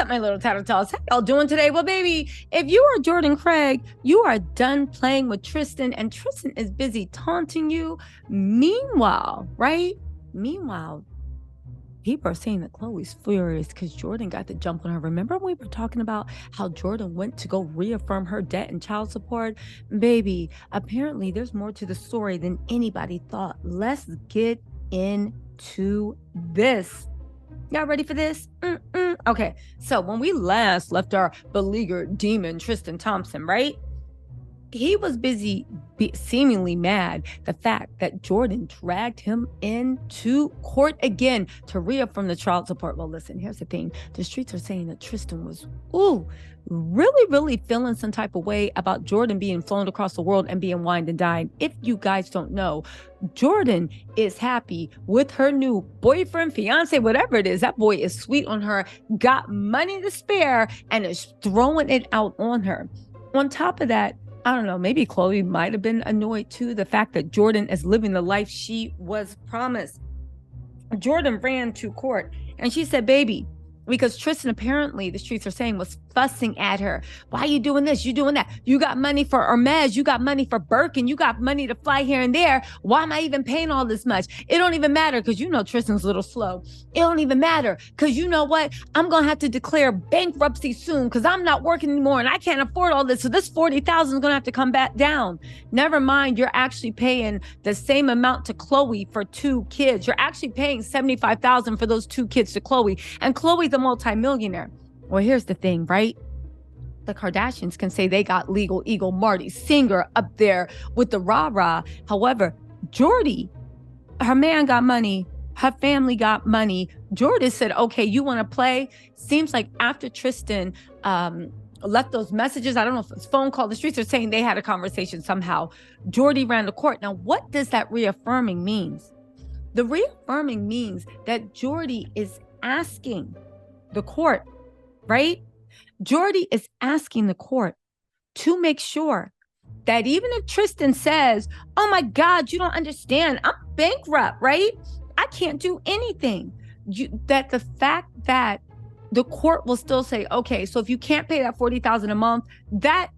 up, my little tattletales? How y'all doing today? Well, baby, if you are Jordan Craig, you are done playing with Tristan, and Tristan is busy taunting you. Meanwhile, people are saying that Khloe's furious because Jordan got the jump on her. Remember we were talking about how Jordan went to go reaffirm her debt and child support? Baby, apparently there's more to the story than anybody thought. Let's get into this. Y'all ready for this? Okay, so when we last left our beleaguered demon, Tristan Thompson, right? He was busy seemingly mad the fact that Jordan dragged him into court again to reaffirm the child support. Well, listen, here's the thing. The streets are saying that Tristan was, really feeling some type of way about Jordan being flown across the world and being wined and dined. If you guys don't know, Jordan is happy with her new boyfriend, fiance, whatever it is. That boy is sweet on her, got money to spare, and is throwing it out on her. On top of that, I don't know, maybe Khloe might have been annoyed too, the fact that Jordan is living the life she was promised. Jordan ran to court and she said, baby, because Tristan apparently, the streets are saying, was fussing at her. Why are you doing this? You doing that? You got money for Hermes. You got money for Birkin. You got money to fly here and there. Why am I even paying all this much? It don't even matter because you know Tristan's a little slow. It don't even matter because you know what? I'm going to have to declare bankruptcy soon because I'm not working anymore and I can't afford all this. So this $40,000 is going to have to come back down. Never mind, you're actually paying the same amount to Khloe for 2 kids. You're actually paying $75,000 for those 2 kids to Khloe. And Khloe's a multimillionaire. Well, here's the thing, right? The Kardashians can say they got legal eagle Marty Singer up there with the rah-rah. However, Jordy, her man got money. Her family got money. Jordy said, okay, you want to play? Seems like after Tristan left those messages, I don't know if it's phone call, the streets are saying they had a conversation somehow. Jordy ran to court. Now, what does that reaffirming means? The reaffirming means that Jordy is asking the court, right? Jordy is asking the court to make sure that even if Tristan says, oh my God, you don't understand, I'm bankrupt, right? I can't do anything. That the fact that the court will still say, okay, so if you can't pay that $40,000 a month, that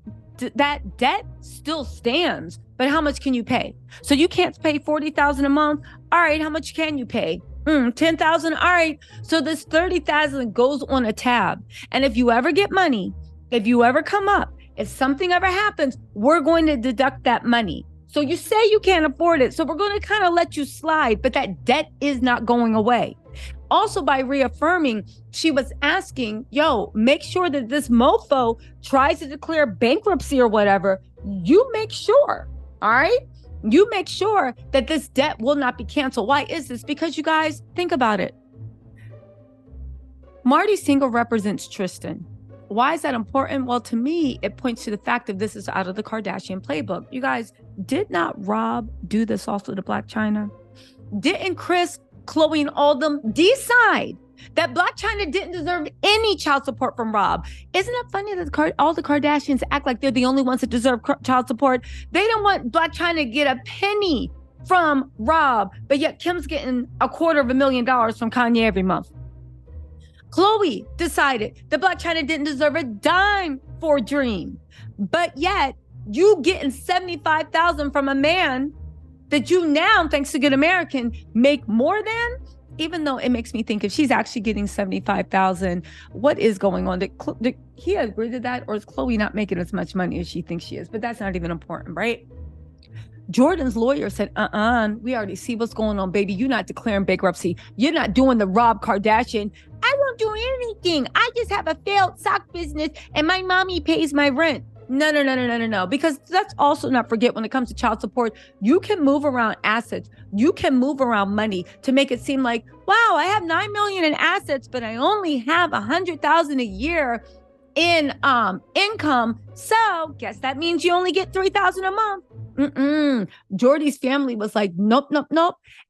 debt still stands. But how much can you pay? So you can't pay $40,000 a month. All right, how much can you pay? $10,000. All right. So this $30,000 goes on a tab. And if you ever get money, if you ever come up, if something ever happens, we're going to deduct that money. So you say you can't afford it. So we're going to kind of let you slide, but that debt is not going away. Also, by reaffirming, she was asking, make sure that this mofo tries to declare bankruptcy or whatever. You make sure. All right. You make sure that this debt will not be canceled. Why is this? Because you guys, think about it. Marty Singer represents Tristan. Why is that important? Well, to me, it points to the fact that this is out of the Kardashian playbook. You guys, did not Rob do this also to Blac Chyna? Didn't Kris, Khloe, and all them decide that Blac Chyna didn't deserve any child support from Rob? Isn't it funny that all the Kardashians act like they're the only ones that deserve child support? They don't want Blac Chyna to get a penny from Rob, but yet Kim's getting $250,000 from Kanye every month. Khloe decided that Blac Chyna didn't deserve a dime for Dream, but yet you getting $75,000 from a man that you now, thanks to Good American, make more than. Even though it makes me think if she's actually getting $75,000, what is going on? Did he agree to that, or is Khloe not making as much money as she thinks she is? But that's not even important, right? Jordan's lawyer said, we already see what's going on, baby. You're not declaring bankruptcy. You're not doing the Rob Kardashian. I won't do anything. I just have a failed sock business and my mommy pays my rent. No. Because let's also not forget, when it comes to child support, you can move around assets. You can move around money to make it seem like, wow, I have $9 million in assets, but I only have $100,000 a year in income. So guess that means you only get $3,000 a month. Jordy's family was like, nope.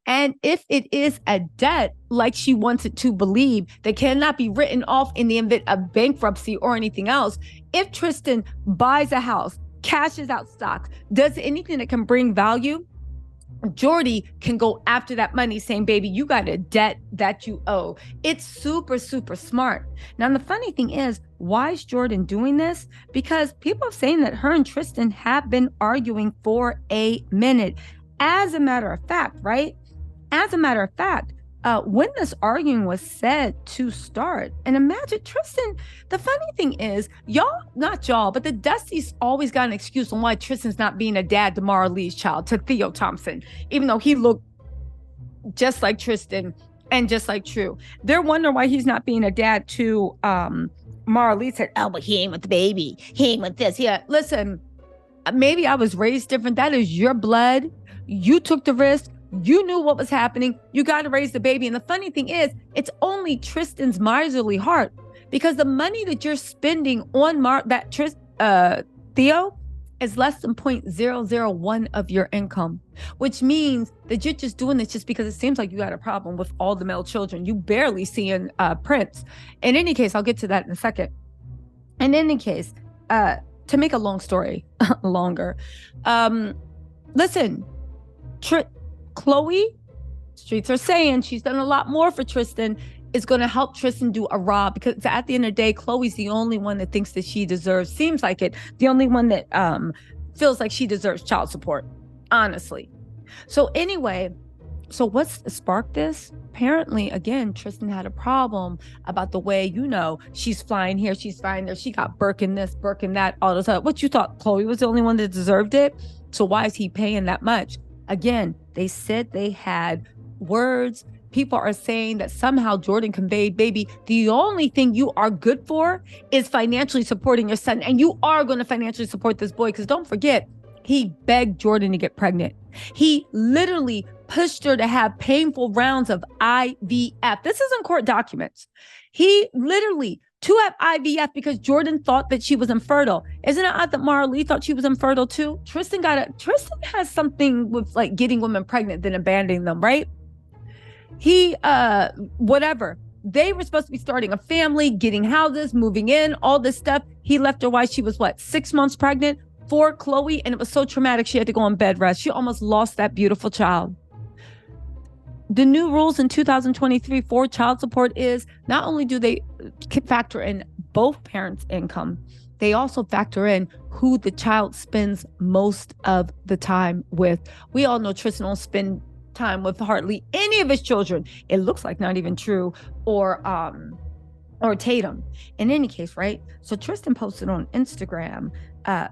And if it is a debt, like she wants it to believe, that cannot be written off in the event of bankruptcy or anything else, if Tristan buys a house, cashes out stocks, does anything that can bring value, Jordy can go after that money saying, baby, you got a debt that you owe. It's super, super smart. Now, the funny thing is, why is Jordan doing this? Because people are saying that her and Tristan have been arguing for a minute. As a matter of fact, right? As a matter of fact, when this arguing was said to start, and imagine Tristan, the funny thing is, not y'all, but the Dusties always got an excuse on why Tristan's not being a dad to Mara Lee's child, to Theo Thompson, even though he looked just like Tristan and just like True. They're wondering why he's not being a dad to Mara Lee. Said, oh, but he ain't with the baby. He ain't with this. Yeah, listen, maybe I was raised different. That is your blood. You took the risk. You knew what was happening. You got to raise the baby. And the funny thing is, it's only Tristan's miserly heart, because the money that you're spending on Theo is less than 0.001 of your income, which means that you're just doing this just because it seems like you got a problem with all the male children. You barely seeing Prince. In any case, I'll get to that in a second. In any case, to make a long story longer, listen, Khloe, streets are saying she's done a lot more for Tristan, is going to help Tristan do a rob, because at the end of the day, Khloe's the only one that thinks that she deserves, seems like it, the only one that feels like she deserves child support, honestly. So anyway, so what's sparked this? Apparently, again, Tristan had a problem about the way, she's flying here, she's flying there, she got Birkin this, Birkin that, all this other. What, you thought Khloe was the only one that deserved it? So why is he paying that much? Again, they said they had words. People are saying that somehow Jordan conveyed, baby, the only thing you are good for is financially supporting your son. And you are going to financially support this boy. Because don't forget, he begged Jordan to get pregnant. He literally pushed her to have painful rounds of IVF. This is in court documents. He literally, to have IVF because Jordan thought that she was infertile. Isn't it odd that Mara Lee thought she was infertile too? Tristan has something with like getting women pregnant than abandoning them, right? He, whatever. They were supposed to be starting a family, getting houses, moving in, all this stuff. He left her while she was 6 months pregnant for Khloe. And it was so traumatic. She had to go on bed rest. She almost lost that beautiful child. The new rules in 2023 for child support is not only do they factor in both parents' income, they also factor in who the child spends most of the time with. We all know Tristan don't spend time with hardly any of his children. It looks like not even True or Tatum. In any case, right? So Tristan posted on Instagram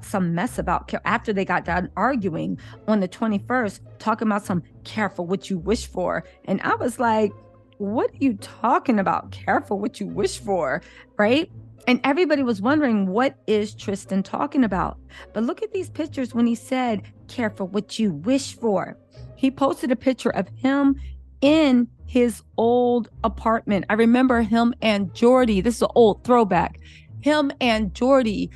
some mess about, after they got done arguing on the 21st, talking about some careful what you wish for. And I was like, what are you talking about? Careful what you wish for, right? And everybody was wondering, what is Tristan talking about? But look at these pictures when he said, careful what you wish for. He posted a picture of him in his old apartment. I remember him and Jordy. This is an old throwback. Him and Jordy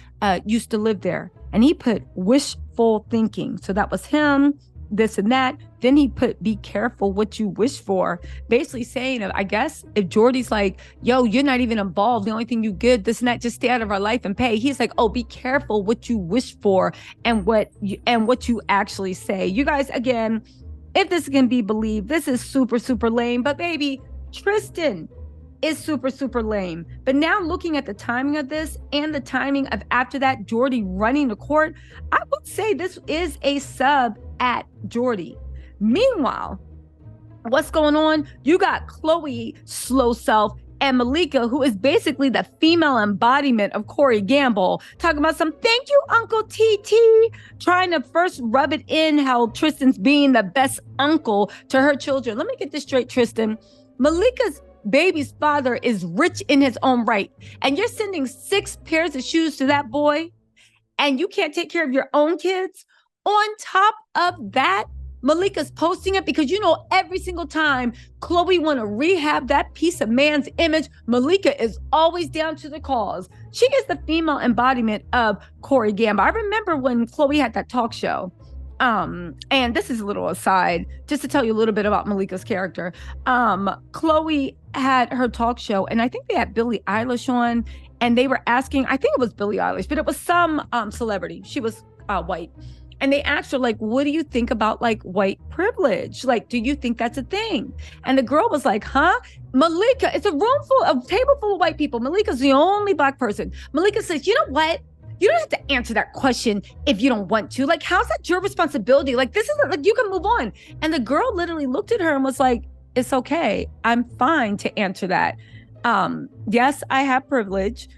used to live there. And he put wishful thinking. So that was him, this and that. Then he put, be careful what you wish for. Basically saying, I guess, if Jordy's like, yo, you're not even involved. The only thing you good, this and that, just stay out of our life and pay. He's like, oh, be careful what you wish for and what you actually say. You guys, again, if this can be believed, this is super, super lame. But baby, Tristan is super, super lame. But now looking at the timing of this and the timing of after that, Jordy running to court, I would say this is a sub at Jordy. Meanwhile, what's going on? You got Khloe, slow self, and Malika, who is basically the female embodiment of Corey Gamble, talking about some thank you, Uncle TT, trying to first rub it in how Tristan's being the best uncle to her children. Let me get this straight, Tristan. Malika's baby's father is rich in his own right, and you're sending 6 pairs of shoes to that boy, and you can't take care of your own kids? On top of that, Malika's posting it because every single time Khloe want to rehab that piece of man's image, Malika is always down to the cause. She is the female embodiment of Corey Gamble. I remember when Khloe had that talk show. And this is a little aside, just to tell you a little bit about Malika's character. Khloe had her talk show, and I think they had Billie Eilish on, and they were asking, I think it was Billie Eilish, but it was some celebrity. She was white. And they asked her, like, what do you think about like white privilege? Like, do you think that's a thing? And the girl was like, huh? Malika, it's a table full of white people. Malika's the only Black person. Malika says, you know what? You don't have to answer that question if you don't want to. Like, how's that your responsibility? Like, this isn't like you can move on. And the girl literally looked at her and was like, it's okay. I'm fine to answer that. Yes, I have privilege.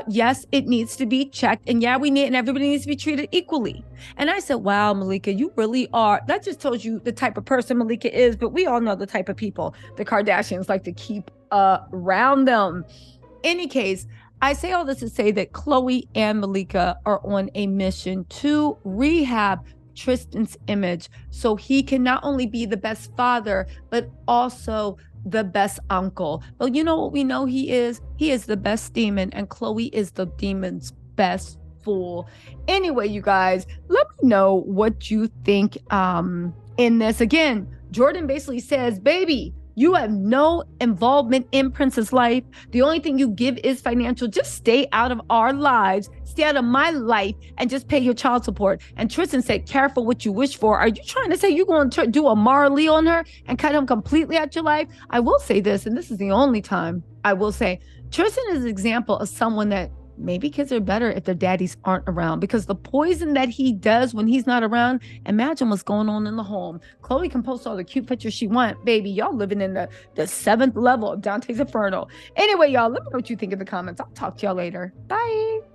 Yes, it needs to be checked. And yeah, and everybody needs to be treated equally. And I said, wow, Malika, you really are. That just tells you the type of person Malika is, but we all know the type of people the Kardashians like to keep around them. Any case, I say all this to say that Khloe and Malika are on a mission to rehab Tristan's image so he can not only be the best father, but also the best uncle. But you know what we know he is? He is the best demon, and Khloe is the demon's best fool. Anyway, you guys, let me know what you think in this. Again, Jordan basically says, baby, you have no involvement in Prince's life. The only thing you give is financial. Just stay out of our lives, stay out of my life, and just pay your child support. And Tristan said, careful what you wish for. Are you trying to say you're going to do a Mara Lee on her and cut him completely out your life? I will say this, and this is the only time I will say, Tristan is an example of someone that maybe kids are better if their daddies aren't around, because the poison that he does when he's not around, imagine what's going on in the home. Khloe can post all the cute pictures she wants. Baby, y'all living in the 7th level of Dante's Inferno. Anyway, y'all, let me know what you think in the comments. I'll talk to y'all later. Bye.